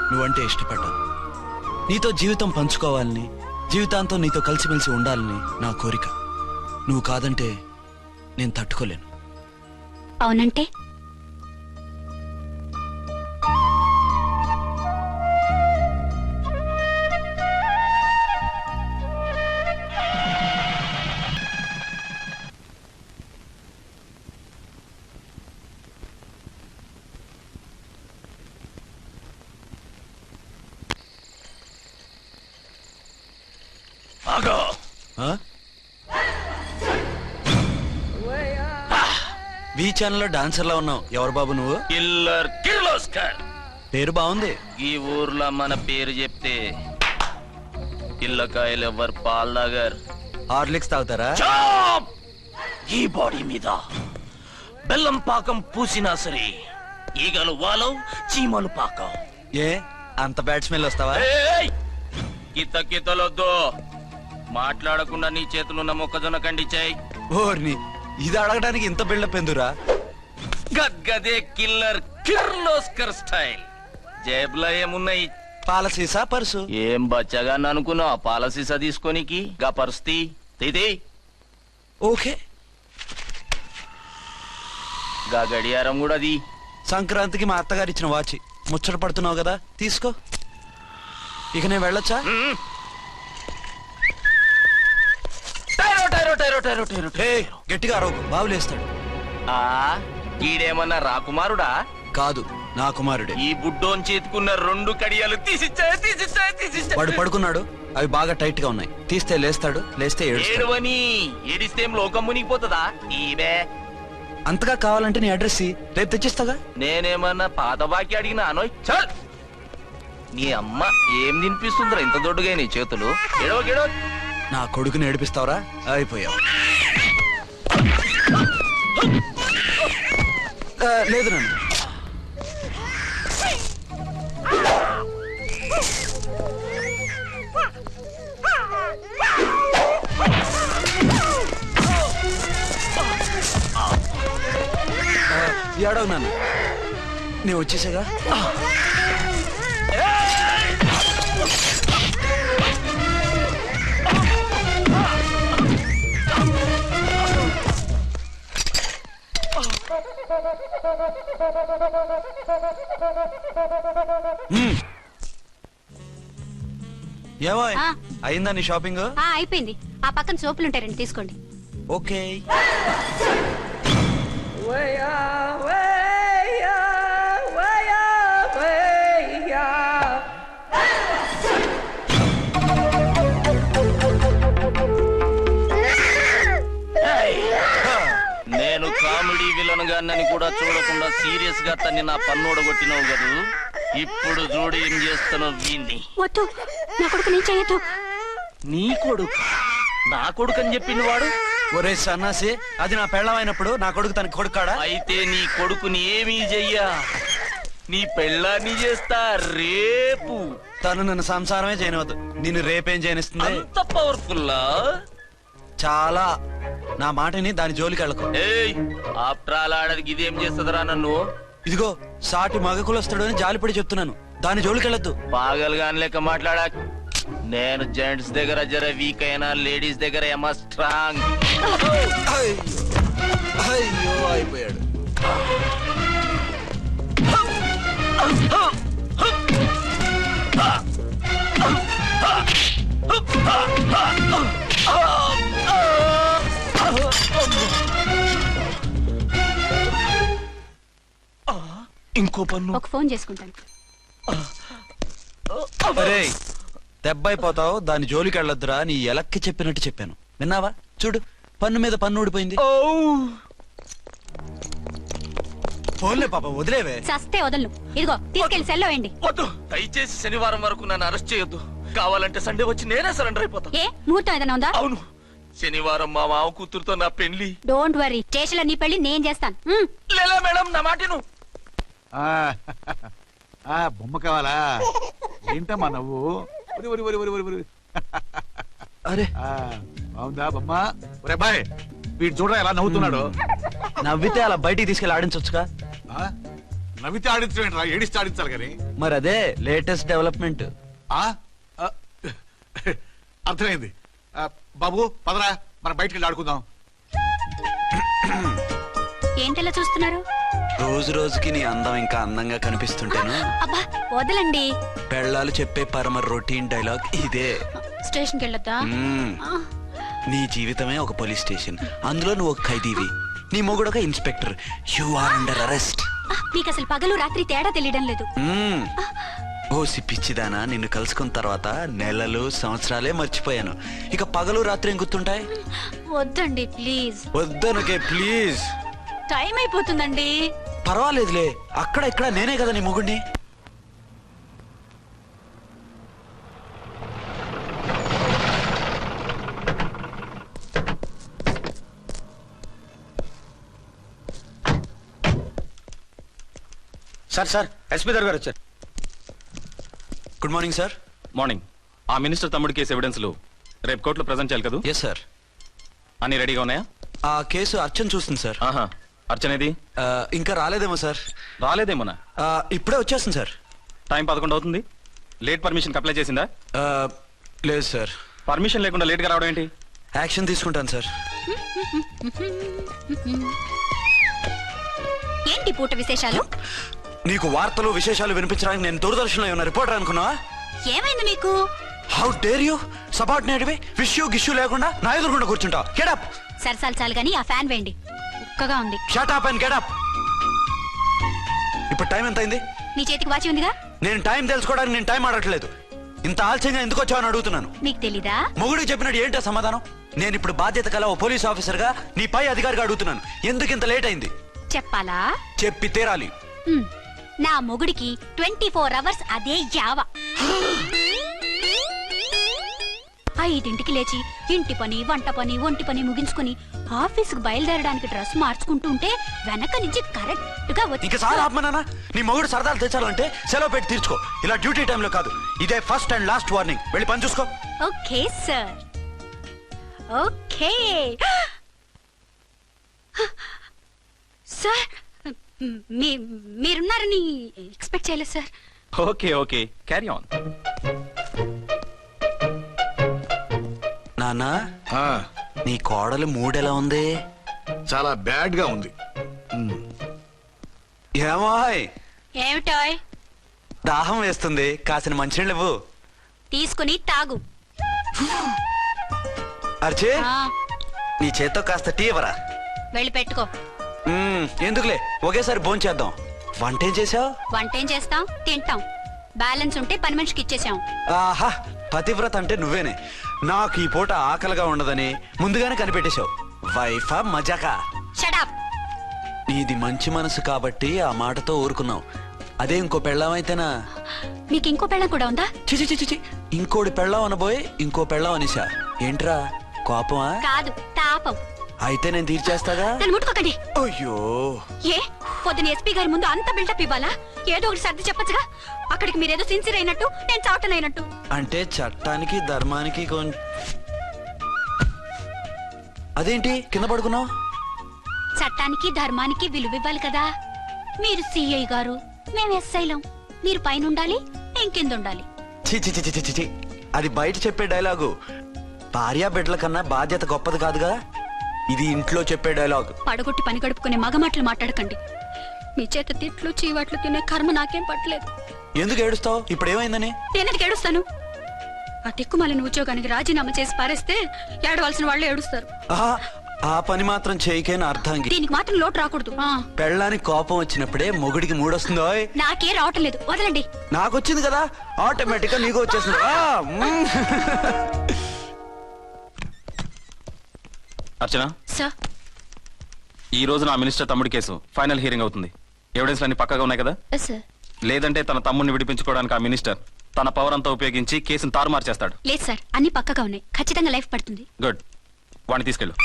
B: నువ్వంటే ఇష్టపడ్డాను. నీతో జీవితం పంచుకోవాలని, జీవితాంతం నీతో కలిసిమెలిసి ఉండాలని నా కోరిక. నువ్వు కాదంటే నేను తట్టుకోలేను.
D: అవునంటే
B: ఆ? వి ఛానల్లో డాన్సర్లా ఉన్నావు. ఎవరు బాబు నువ్వు?
C: కిల్లర్ కిర్లోస్కర్.
B: పేరు బాగుంది.
C: ఈ ఊర్లో మన పేరు చెప్తే పిల్లకాయలు ఎవరు పాల్దాగర్.
B: హార్లిక్స్ తాగుతారా?
C: ఈ బాడీ మీద బెల్లం పాకం పూసినా సరే ఈగలు వాలం, చీమలు పాకం.
B: ఏ అంత బ్యాడ్ స్మెల్ వస్తావా?
C: కితలొద్దు, మాట్లాడకుండా నీ చేతులున్న మొక్కజొన్న కండిచాయి.
B: ఓర్ని, ఇది అడగడానికి ఇంత బిల్డప్ ఎందురా?
C: గద్గదే కిల్లర్ కిర్లోస్కర్ స్టైల్. జేబులో ఏమున్నాయి?
B: పాల సీసా, పర్సు.
C: ఏం బచ్చగా అనుకున్నావు పాలసీసా తీసుకోనికి? గా పరిస్థితి తీది.
B: ఓకే.
C: గా గడియారం కూడా అది.
B: సంక్రాంతికి మా అత్తగారు ఇచ్చిన వాచి. ముచ్చట పడుతున్నావు కదా, తీసుకో. ఇక నేను వెళ్ళొచ్చా? గట్టిగా అరవకు, బావులేస్తాడు.
C: ఈడేమన్నా రాకుమారుడా?
B: కాదు, నా కుమారుడే.
C: ఈ బుడ్డోన్ చేతుకున్న 2 కడియాలు తీసిచ్చాయి.
B: వాడు పడుకున్నాడు, అవి బాగా టైట్ గా ఉన్నాయి. తీస్తే లేస్తాడు, లేస్తే ఏడుస్తాడు.
C: ఏడవని ఏడిస్తే ఏం లోకం మునిగిపోతుందా? ఈబే
B: అంతగా కావాలంటే నీ అడ్రస్ రేపు తెచ్చిస్తాగా.
C: నేనేమన్నా పాత బాకి అడిగినా అనోయ్. చల్, నీ అమ్మ ఏం తినిపిస్తుందిరా ఇంత దొడ్డుగా నీ చేతులు? ఎడవ
B: నా కొడుకుని ఏడిపిస్తావరా? అయిపోయావు. లేదు నన్ను. ఏడవు నన్ను, నేను వచ్చేసాగా. ఏమో అయిందా నీ షాపింగ్?
D: అయిపోయింది. ఆ పక్కన సోపులు ఉంటాయి, రండి తీసుకోండి.
B: ఓకే.
C: నేను కామెడీ విలన్ గాన్నని కూడా చూడకుండా సీరియస్ గా తన్ని నా పన్నోడ కొట్టినావు కదూ. ఇప్పుడు చూడు ఏం చేస్తానో వీణ్ణి.
D: వద్దు, నా కొడుకు నేను చేయొద్దు.
C: నీ కొడుకు? నా కొడుకు అని చెప్పింది వాడు.
B: ఒరే సన్నాసి, అది నా పెళ్ళమైనప్పుడు నా కొడుకు తనకి కొడుకాడా?
C: అయితే నీ కొడుకుని ఏమీ చెయ్యా, నీ పెళ్ళాన్ని చేస్తా రేపు.
B: తను నన్ను సంసారమే చేయనవద్దు, నిన్ను రేపేం చేయనిస్తుంది?
C: అంత పవర్ఫుల్లా?
B: చాలా. నా మాటని దాని జోలికి వెళ్ళకు.
C: ఆఫ్టర్ ఆల్ ఆడదికి ఇదేం చేస్తుందిరా నన్ను?
B: ఇదిగో, సాటి మగకులు వస్తాడు అని జాలిపడి చెప్తున్నాను, దాని జోలికి వెళ్ళొద్దు.
C: పాగలుగాని లెక్క మాట్లాడా. నేను జెంట్స్ దగ్గర జర వీక్ అయినా లేడీస్ దగ్గర ఏమో స్ట్రాంగ్.
B: అయ్యో, అయిపోయాడు.
C: ఇంకో పన్ను.
D: ఒక ఫోన్ చేసుకుంటాను.
B: అరే, దెబ్బైపోతావు, దాని జోలికి వెళ్ళొద్దురా. నీ ఎలక్కి చెప్పినట్టు చెప్పాను, విన్నావా? చూడు, పన్ను మీద పన్ను ఊడిపోయింది. ఫోన్లే పాప, వదిలేవే.
D: సస్తే వదలను. ఇదిగో తీసుకెళ్లి సెల్లో వేయండి.
C: వద్దు, దయచేసి శనివారం వరకు నన్ను అరెస్ట్ చేయొద్దు. కావాలంటే సండే వచ్చి నేనే సరెండర్ అయిపోతా.
D: ఏ ముహూర్తం ఏదైనా ఉందా?
C: అవును, శనివారం మా మామ కూతురుతో నా పెళ్లి.
D: డోంట్ వరీ, స్టేషన్ లో నీ పెళ్లి నేను చేస్తాను.
C: లేలా మేడం, నా మాటను.
F: బొమ్మ కావాలా? ఏంటమ్మా నవ్వు?
B: అరే,
F: బాగుందా బొమ్మ? ఒరే బాయ్, వీడు చూడరా ఎలా నవ్వుతున్నాడు.
B: నవ్వితే అలా బయటికి తీసుకెళ్ళి ఆడించొచ్చుగా.
F: నవ్వితే ఆడించడం ఏంట్రా, ఏడిస్తే ఆడించాలి కానీ.
B: మరి అదే లేటెస్ట్ డెవలప్మెంట్.
F: అర్థమైంది. బాబు పదరా, మనం బయటికి వెళ్ళి ఆడుకుందాం.
D: ఏంటలా చూస్తున్నారు?
B: రోజు రోజుకి నీ అందం ఇంకా అందంగా కనిపిస్తుంటేను.
D: అబ్బా వదలండి.
B: పెళ్ళాలు చెప్పే పరమ రొటీన్ డైలాగ్ ఇదే.
D: స్టేషన్కి వెళ్ళొద్దా?
B: నీ జీవితమే ఒక పోలీస్ స్టేషన్, అందులో నువ్వు ఒక ఖైదీవి, నీ మొగుడు ఒక inspector. You are under arrest.
D: మీకు అసలు పగలు రాత్రి తేడా తెలియడం లేదు.
B: ఓ పిచ్చిదానా, నిన్ను కలుసుకున్న తర్వాత నెలలు సంవత్సరాలే మర్చిపోయాను. ఇక పగలు రాత్రి ఏం గుర్తుంటాయి?
D: వద్దండి ప్లీజ్.
B: వద్దనకే ప్లీజ్.
D: టైం అయిపోతుందండి.
B: పర్వాలేదులే, అక్కడ ఇక్కడ నేనే కదా నీ మొగుడిని.
C: సార్ సార్, ఎస్పీ గారు వచ్చారు.
B: Good morning sir.
E: మార్నింగ్. ఆ మినిస్టర్ తమ్ముడి కేసు ఎవిడెన్స్లు రేపు కోర్టులో ప్రజెంట్ చేయాలి కదా?
B: Yes sir.
E: అన్ని రెడీగా ఉన్నాయా?
B: ఆ కేసు అర్చన చూస్తుంది సార్.
E: ఆహా, అర్చనేది?
B: ఇంకా రాలేదేమో సార్.
E: రాలేదేమోనా?
B: ఇప్పుడే వచ్చేస్తుంది సార్.
E: టైం 11 అవుతుంది. లేట్ పర్మిషన్ అప్లై చేసిందా?
B: లేదు సార్.
E: పర్మిషన్ లేకుండా లేట్గా రావడం ఏంటి?
B: యాక్షన్ తీసుకుంటాను సార్.
D: ఏంటి పూట విశేషాలు?
B: నీకు వార్తలు విశేషాలు వినిపించడానికి నేను దూరదర్శన్లో ఉన్న రిపోర్టర్ అనుకున్నావా?
D: ఏమైంది మీకు?
B: హౌ డేర్ యూ సబార్డినేట్వి విష్యూ గిష్యూ లేకుండా నా ఎదురుకుండా కూర్చుంటావు? Get up.
D: సరసాలు చాలు గాని ఆ ఫ్యాన్ వేయండి, ఉక్కగా ఉంది.
B: Shut up and get up. ఇప్పుడు టైం ఎంత అయింది?
D: నీ చేతికి వాచి ఉందిగా.
B: నేను టైం తెలుసుకోవడానికి నేను టైం ఆడట్లేదు. ఇంత ఆలస్యంగా ఎందుకు వచ్చావని అడుగుతున్నాను.
D: మీకు తెలీదా?
B: మొగుడికి చెప్పినట్టు ఏంటో సమాధానం? నేను ఇప్పుడు బాధ్యత కల ఓ పోలీస్ ఆఫీసర్ గా నీ పై అధికారిగా అడుగుతున్నాను. ఎందుకు ఇంత లేట్ అయింది?
D: చెప్పాలా?
B: చెప్పి తీరాలి.
D: నా మొగుడికి 24 అవర్స్ అదే యావ. 5ంటికి లేచి ఇంటి పని, వంట పని, ఒంటి పని ముగించుకుని ఆఫీసుకు బయలుదేరడానికి డ్రెస్ మార్చుకుంటూ ఉంటే వెనక నుంచి కరెక్ట్ గా వచ్చి.
B: ఇంకా చాలా ఆత్మనానా. నీ మొగుడు సరదాలు తెచ్చాలంటే సెలవు పెట్టి తీర్చుకో. ఇలా డ్యూటీ టైంలో కాదు. ఇదే ఫస్ట్ అండ్ లాస్ట్ వార్నింగ్. వెళ్ళి పని చూసుకో.
D: Okay sir, okay sir. మీరున్నారని ఎక్స్పెక్ట్ చేయలేదు sir.
E: Okay okay, carry on.
B: నానా, నీ కోడలు మూడెలా ఉంది?
F: చాలా బ్యాడ్ గా ఉంది.
B: ఏమాయ్,
D: ఏమిటాయ్?
B: దాహం వేస్తుంది, కాసిన మంచినీళ్ళు ఇవ్వు.
D: తీసుకుని తాగు.
B: అర్చే,
D: ఆ,
B: నీ చేత్తో కాస్త టీ ఇవ్వరా?
D: వెళ్ళి పెట్టుకో.
B: ఎందుకులే, ఒకేసారి భోంచేద్దాం. వంటేం చేసావు?
D: వంటేం చేస్తాం, తింటాం. బ్యాలెన్స్ ఉంటే పని మనిషికి ఇచ్చేసాం.
B: ఆహా, పతివ్రత అంటే నువ్వేనే. నాకు ఈ పూట ఆకలిగా ఉండదని ముందుగానే కనిపెట్టేశావు. వైఫా మజాకా?
D: షడప్.
B: నీది మంచి మనసు కాబట్టి ఆ మాటతో ఊరుకున్నావు. అదే ఇంకో పెళ్ళం అయితేనా?
D: మీకు ఇంకో పెళ్ళం కూడా ఉందా?
B: చిచి చిచి చి, ఇంకోటి పెళ్ళం అనబోయి ఇంకో పెళ్ళం అనేసా. ఏంట్రా కోపమా?
D: కాదు, తాపం.
B: అయితే నేను తీర్చేస్తాగా.
D: నన్ను ముట్టుకోకండి.
B: అయ్యో,
D: ఏ పొద్దున ఎస్పీ గారి ముందు అంత బిల్డప్ ఇవ్వాలా? ఏదో ఒకటి సర్ది చెప్పచ్చుగా. అక్కడికి మీరేదో సిన్సియర్ అయినట్టు, నేను చావటం అయినట్టు.
B: అంటే చట్టానికి ధర్మానికి అదేంటి కింద పడుకున్నావు?
D: చట్టానికి ధర్మానికి విలువివ్వాలి కదా. మీరు సిఐ గారు, మేము ఎస్ఐలం. మీరు పైన ఉండాలి, నేను కింద ఉండాలి.
B: చి చి చి చి చి చి. అది బయట చెప్పే డైలాగు. భార్యా బిడ్డల కన్నా బాధ్యత గొప్పది కాదుగా. ఇది ఇంట్లో చెప్పే డైలాగ్.
D: పడగొట్టి పని గడుపుకునే మగ మాటలు మాట్లాడకండి. మీ చేత తిట్లు చీవాట్లు తినే కర్మ నాకేం పట్టలేదు.
B: ఎందుకు ఏడుస్తావు? ఇప్పుడు ఏమైందని?
D: నేనెందుకు ఏడుస్తాను? ఆ తిక్కుమాలిన ఉద్యోగానికి రాజీనామా చేసి పారేస్తే ఏడవలసిన వాళ్ళు ఏడుస్తారు.
B: ఆహా, ఆ పని మాత్రం చేయకేన అర్థంగి.
D: దీనికి మాత్రం లోటు రాకూడదు.
B: పెళ్ళానికి కోపం వచ్చినప్పుడే మొగుడికి మూడొస్తుందో.
D: నాకే రావటం లేదు, వదలండి.
B: నాకొచ్చింది కదా, ఆటోమేటిక్ గా నీకు వచ్చేసింది.
E: అర్చన
D: సార్,
E: ఈ రోజు నా మినిస్టర్ తమ్ముడి కేసు ఫైనల్ హియరింగ్ అవుతుంది. ఎవిడెన్స్ అన్ని పక్కగా ఉన్నాయి కదా?
D: సార్.
E: లేదంటే తన తమ్ముడిని విడిపించుకోవడానికి ఆ మినిస్టర్ తన పవర్ అంతా ఉపయోగించి కేసును తారుమారు చేస్తాడు.
D: లేదు సార్, అన్ని పక్కగా ఉన్నాయి. ఖచ్చితంగా లైఫ్ పడుతుంది.
E: గుడ్, వాడిని తీసుకెళ్ళు.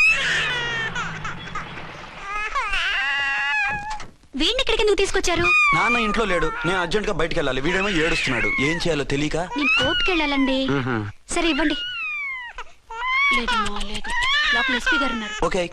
D: వీడిని ఇక్కడికి ఎందుకు తీసుకొచ్చారు?
B: నాన్న ఇంట్లో లేడు, నేను అర్జెంట్ గా బయటకు వెళ్ళాలి. వీడేమో ఏడుస్తున్నాడు. ఏం చేయాలో తెలియక.
D: నేను కోర్టుకు వెళ్ళాలండి. సరే ఇవ్వండి. లేదమ్మా, లేదు. లోపల ఎస్పీ గారు ఉన్నారు.
B: ఓకే.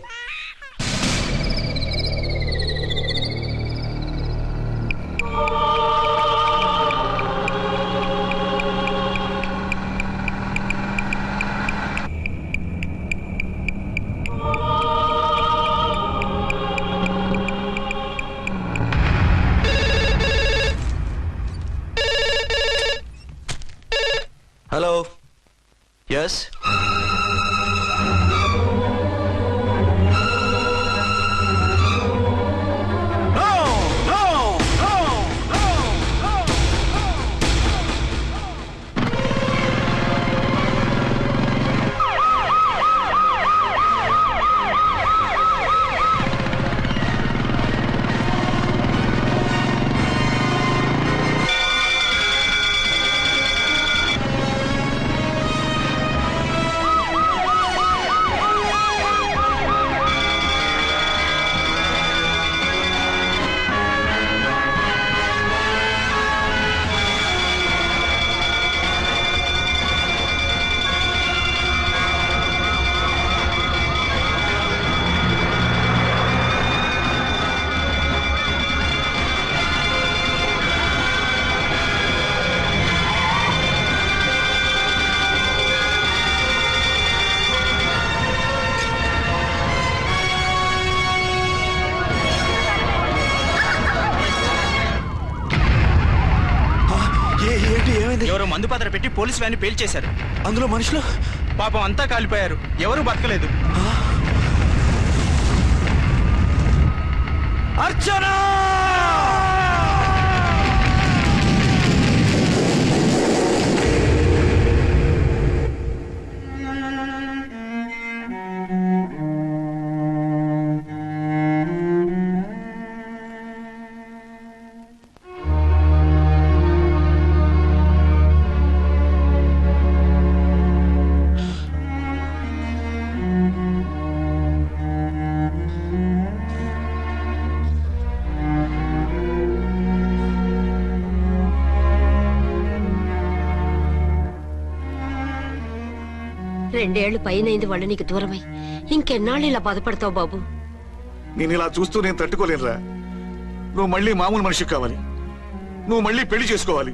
B: హలో. ఎస్.
K: మందుపాత్ర పెట్టి పోలీసు వ్యాన్ని పేల్చేశారు.
B: అందులో మనుషులు
K: పాపం అంతా కాలిపోయారు, ఎవరూ బతకలేదు.
B: అర్చనా!
G: రెండేళ్లు పైనైంది వాళ్ళు నీకు దూరమై. ఇంకెన్నాళ్ళు ఇలా బాధపడతావు బాబు?
F: నేను ఇలా చూస్తూ నేను తట్టుకోలేనురా. నువ్వు మళ్ళీ మామూలు మనిషి కావాలి, నువ్వు మళ్ళీ పెళ్లి చేసుకోవాలి.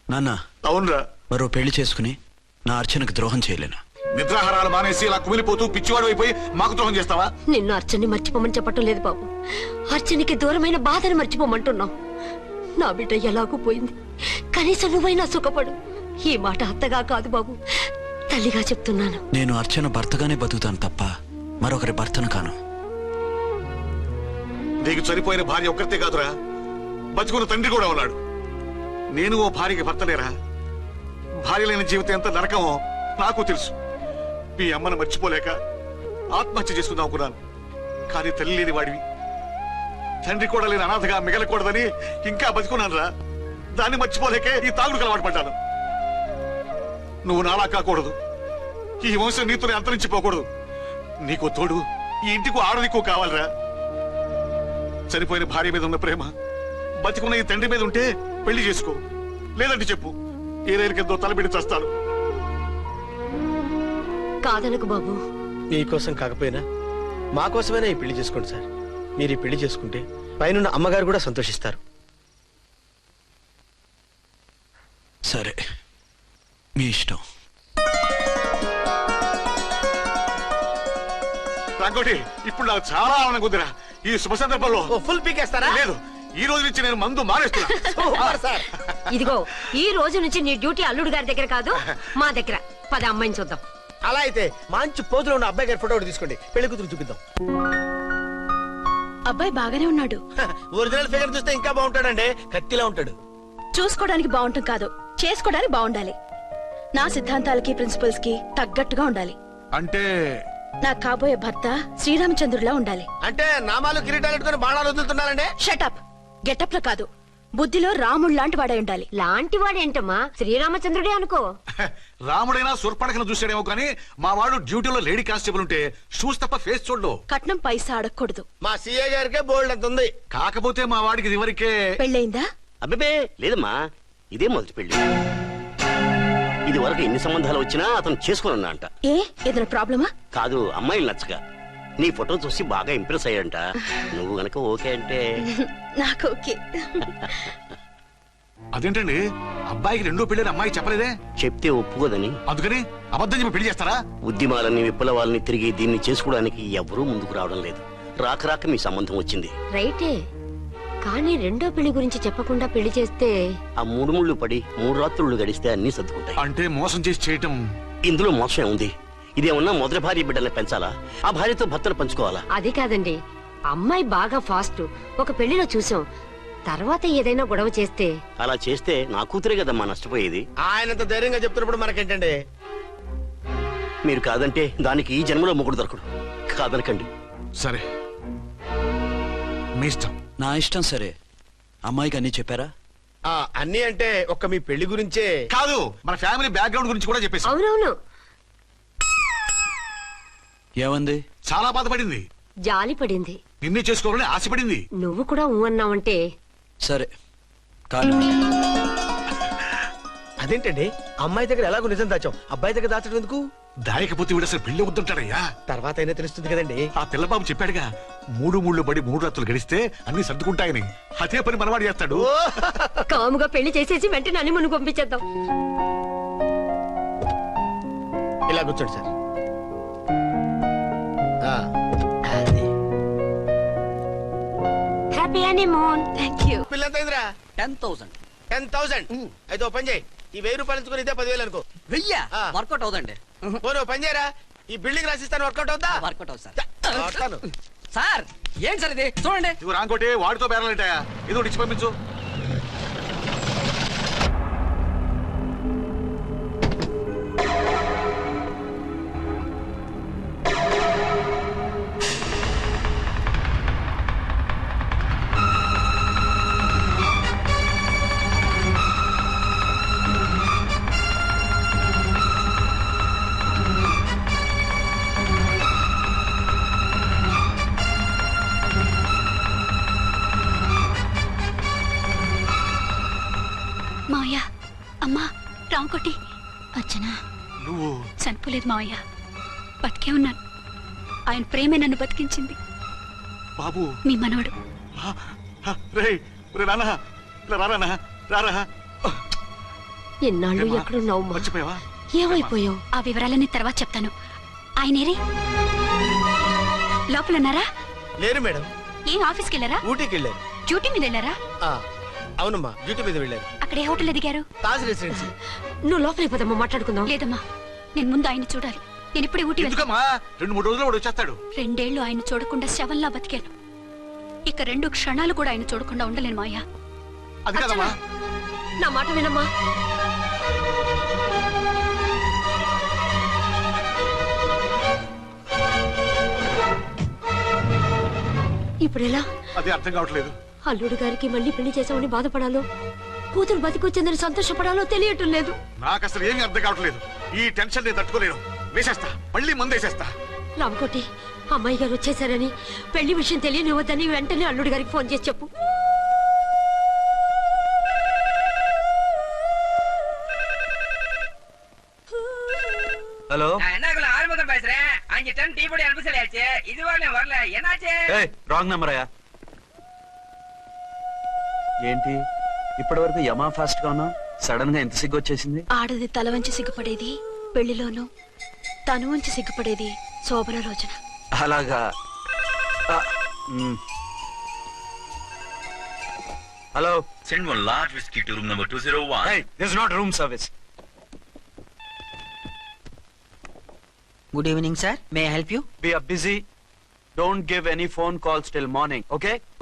B: నాన్న,
F: అవునరా.
B: మరో పెళ్లి చేసుకుని నా అర్చనకు ద్రోహం చేయలేను.
F: నిద్రాహారాలు మానేసి ఇలా కుమిలిపోతూ పిచ్చివాడు అయిపోయి మాకు ద్రోహం చేస్తావా?
G: నిన్ను అర్చన్ని మర్చిపోమని చెప్పటం లేదు బాబు, అర్చనికి దూరమైన బాధను మర్చిపోమంటున్నావు. నా బిడ్డ ఎలాగూ పోయింది, కనీసం నువ్వైనా సుఖపడు. ఈ మాట అత్తగా కాదు బాబు, తల్లిగా చెప్తున్నాను.
B: నేను అర్చన భర్తగానే బతుకుతాను తప్ప మరొకరి భర్తను కాను.
F: నీకు చనిపోయిన భార్య ఒక్కరితే కాదురా, బతుకున్న తండ్రి కూడా ఉన్నాడు. నేను ఓ భార్యకి భర్తలేరా? భార్య లేని జీవితం ఎంత నరకమో నాకు తెలుసు. మీ అమ్మను మర్చిపోలేక ఆత్మహత్య చేసుకుందాం అనుకున్నాను. కానీ తల్లి లేని వాడివి, తండ్రి కూడా లేని అనాథగా మిగలకూడదని ఇంకా బతుకున్నాను రా. దాన్ని మర్చిపోలేకే ఈ తాగుడుకు అలవాటు పడ్డాను. నువ్వు నాలా కాకూడదు, ఈ వంశం నీతోనే అంతరించిపోకూడదు. నీకు తోడు ఈ ఇంటికి ఆడదికు కావాలిరా. చనిపోయిన భార్య మీద ఉన్న ప్రేమ బతికున్న ఈ తండ్రి మీద ఉంటే పెళ్లి చేసుకో, లేదంటే చెప్పు, ఏ రైలు కిందో తలబెట్టి చేస్తాను.
G: కాదనకు బాబు.
K: మీకోసం కాకపోయినా మా కోసమైనా ఈ పెళ్లి చేసుకోండి సార్. మీరు ఈ పెళ్లి చేసుకుంటే పైన అమ్మగారు కూడా సంతోషిస్తారు.
B: సరే, మీ ఇష్టం.
F: రంగోటి, ఇప్పుడు నాకు చాలా ఆనందంగా ఉందిరా. ఈ శుభ సందర్భంలో
K: ఫుల్ పీకేస్తారా?
F: లేదు, ఈ రోజు నుంచి నేను మందు మానేస్తున్నా.
G: ఇదిగో, ఈ రోజు నుంచి నీ డ్యూటీ అల్లుడు గారి దగ్గర కాదు, మా దగ్గర. పద అమ్మాయిని చూద్దాం.
K: అలా అయితే మంచి పోజులో ఉన్న అబ్బాయి గారి ఫోటో ఒకటి తీసుకోండి, పెళ్లి కూతురు చూపిద్దాం.
H: అబ్బాయి బాగానే ఉన్నాడు.
K: ఒరిజినల్ ఫిగర్ చూస్తే ఇంకా బాగుంటాడండి, కత్తిలా ఉంటాడు.
H: చూసుకోవడానికి బాగుంటాం కాదు, చేసుకోవడానికి బాగుండాలి. నా సిద్ధాంతాలకి ప్రిన్సిపల్స్ కి తగ్గట్టుగా ఉండాలి.
F: అంటే
H: నా కాబోయే భర్త శ్రీరామచంద్రుడిలా ఉండాలి.
K: అంటే నామాలు కిరీటాలు పెట్టుకుని బాణాలు వదులుతున్నారంటే?
H: షటప్. గెటప్ లో కాదు, బుద్ధిలో రాముడు లాంటి వాడై ఉండాలి.
G: లాంటి వాడేంటమ్మా, శ్రీరామచంద్రుడే అనుకో.
F: రాముడైనా సూర్పడకను చూసాడేమో కానీ మా వాడు డ్యూటీలో లేడీ కానిస్టేబుల్ ఉంటే షూస్ తప్ప ఫేస్ చూడడు.
H: కట్నం పైసా అడగకూడదు.
K: మా సీఏ గారికే బోల్డ్ అంత ఉంది.
F: కాకపోతే మా వాడికి ఇదివరకే
H: పెళ్ళయిందా?
L: అబ్బే లేదమ్మా, ఇదే మొదటి పెళ్లి. ఇది వరకు ఎన్ని సంబంధాలు వచ్చినా అతను చేసుకున్నా అంట.
H: ఏ ఏదైనా ప్రాబ్లమా?
L: కాదు, అమ్మాయిలు నచ్చగా నీ ఫోటో చూసి బాగా ఇంప్రెస్ అయ్యంట. నువ్వు గనక ఓకే అంటే
H: నాకు ఓకే.
F: అదేంటండి, అబ్బాయికి రెండో పెళ్లి అమ్మాయి చెప్పలేదే?
L: చెప్తే ఒప్పుకోదని.
F: అందుకని అబద్ధం చెప్పి పెళ్లి చేస్తారా?
L: ఉద్యమాలని విప్లవాలని తిరిగి దీన్ని చేసుకోవడానికి ఎవరూ ముందుకు రావడం లేదు. రాక రాక మీ సంబంధం వచ్చింది.
G: రైటే, కానీ రెండో పెళ్లి గురించి చెప్పకుండా పెళ్లి చేస్తే
L: ఆ 3 ముళ్ళు పడి 3 రాత్రులు గడిస్తే అన్ని సర్దుకుంటాయి.
F: అంటే మోసం చేసి చేయటం?
L: ఇందులో మోసం ఉంది. ఇదేమన్నా మొదటి భార్య బిడ్డల్ని పెంచాలా, ఆ భార్యతో భర్తలు పంచుకోవాలా?
G: అది కాదండి, అమ్మాయి బాగా ఫాస్ట్. ఒక పెళ్లిలో చూసాం, తర్వాత ఏదైనా గొడవ చేస్తే.
L: అలా చేస్తే నా కూతురే కదమ్మా నష్టపోయేది.
K: ఆయనంత ధైర్యంగా చెప్తున్నప్పుడు మనకేంటండి?
L: మీరు కాదంటే దానికి ఈ జన్మలో మొగుడు దొరకడు. కాదనకండి.
F: సరే, మీ ఇష్టం.
B: నా ఇష్టం. సరే, అమ్మాయికి అన్ని చెప్పారా?
K: అన్ని అంటే ఒక్క మీ పెళ్లి గురించే
F: కాదు, మన ఫ్యామిలీ బ్యాక్గ్రౌండ్ గురించి కూడా చెప్పేసి.
G: అవునవును.
B: ఏమంది?
F: చాలా బాధపడింది,
G: జాలి పడింది,
F: నిన్నే చేసుకోవాలని ఆశపడింది.
G: నువ్వు కూడా అన్నావంటే.
B: సరే, కాదు.
K: అదేంటండి, అమ్మాయి దగ్గర ఎలాగో నిజం దాచాం, అబ్బాయి దగ్గర దాచడం ఎందుకు?
F: దాయకపోతే వీడు అసలు పెళ్లి వద్దంటాడయ్యా.
K: తర్వాత అయినా తెలుస్తుంది కదండి.
F: ఆ పిల్లబాబు చెప్పాడుగా, 3 ముళ్ళు పడి 3 రాత్రులు గడిస్తే అన్ని సర్దుకుంటాయని. అదే పని మనవాడు చేస్తాడు.
G: కాముగా పెళ్లి చేసేసి వెంటనే అన్ని మును పంపించేద్దాం.
K: ఇలా కూర్చోండి sir.
G: Happy honeymoon.
H: Thank you.
K: పిల్లంత
I: 10,000.
K: 10,000. అయితే ఓ పని చేయి, ఈ 1000 రూపాయలు ఇచ్చుకొని ఇదే 10,000 అనుకో.
I: వెయ్య
K: ఆ.
I: వర్కౌట్ అవుదండి.
K: పోను పని చేయరా, ఈ బిల్డింగ్ రాసిస్తాను, వర్కౌట్ అవుతా.
I: వర్కౌట్ అవుతుంది సార్.
K: వస్తాను.
I: సార్ ఏంటి సార్ ఇది చూడండి.
F: ఇవి రాంకోటి వాడితో బేరాలంటాయా? ఇది ఒకటి ఇచ్చి పంపించు.
D: మావయ్య, అమ్మా, రాంకోటి. అచ్చనా
F: నువ్వు
D: చనిపోలేదు మావయ్య, బతికే ఉన్నాను. ఆయన ప్రేమే నన్ను బతికించింది.
F: బాబు
D: మీ మనవడు.
F: రే రానా, రానా రారా.
G: ఎన్నాళ్ళు ఎక్కడున్నావు మా?
F: మర్చిపోయావా?
G: ఏమైపోయావు?
D: ఆ వివరాలన్నీ తర్వాత చెప్తాను. ఆయనేరి లోపల ఉన్నారా?
K: లేరు మేడం,
D: ఏం ఆఫీస్కి వెళ్ళారా?
K: ఊటీకి వెళ్ళారు.
D: డ్యూటీ మీద వెళ్ళారా?
K: ఆ, అవునమ్మా, డ్యూటీ మీద వెళ్ళారు.
D: అక్కడ ఏ హోటల్ ఎదిగారు?
K: తాజ్ రెసిడెన్సీ.
G: నువ్వు లోపలికి పోదమ్మా, మాట్లాడుకుందాం.
D: లేదమ్మా, నేను ముందు ఆయన చూడాలి. నేను ఇప్పుడే ఊటీ వెళ్తాను.
F: ఎందుకమ్మా? 2-3 రోజుల్లో వాడు వచ్చేస్తాడు.
D: 2 ఏళ్లు ఆయన చూడకుండా శవంలా బతికాను. ఇక 2 క్షణాలు కూడా ఆయన చూడకుండా ఉండలేను మాయా.
F: అది కదమ్మా.
G: నా మాట వినమ్మా. ఇప్పుడు ఎలా?
F: అది అర్థం కావట్లేదు.
G: అల్లుడు గారికి మళ్ళీ పెళ్లి చేసామని బాధపడాలో, కూతురు బతికొచ్చిందని సంతోషపడాలో తెలియటం లేదు.
F: నాకు అసలు ఏమీ అర్థం కావట్లేదు. ఈ టెన్షన్ నేను తట్టుకోలేను. వేసేస్తా, మళ్ళీ మందేసేస్తా.
G: రామకోటి, అమ్మాయి గారు వచ్చేసారని, పెళ్లి విషయం తెలియనివ్వద్దని వెంటనే అల్లుడు గారికి ఫోన్ చేసి చెప్పు.
B: ஹலோ
I: என்ன ஆரம்பம் பேசுறேன். 5 டன் டீ பொடி அனுப்பி சொல்லியாச்சு. இதுவரை வரல. என்னாச்சு?
B: రాంగ్ నెంబర్ అయ్యా. ఏంటి ఇప్పటి వరకు యమా ఫాస్ట్ గా ఉన్నావు, సడన్ గా ఎంత సిగ్గు వచ్చేసింది?
D: ఆడది తల వంచి సిగ్గుపడేది పెళ్లిలోనూ, తను వంచి సిగ్గుపడేది శోభన రోజున.
B: అలాగా. Hello,
E: Send one large whiskey to room number 201.
B: hey, this is not room service.
I: Good evening sir, may I help you?
B: We are busy. Don't give any phone calls till morning, okay?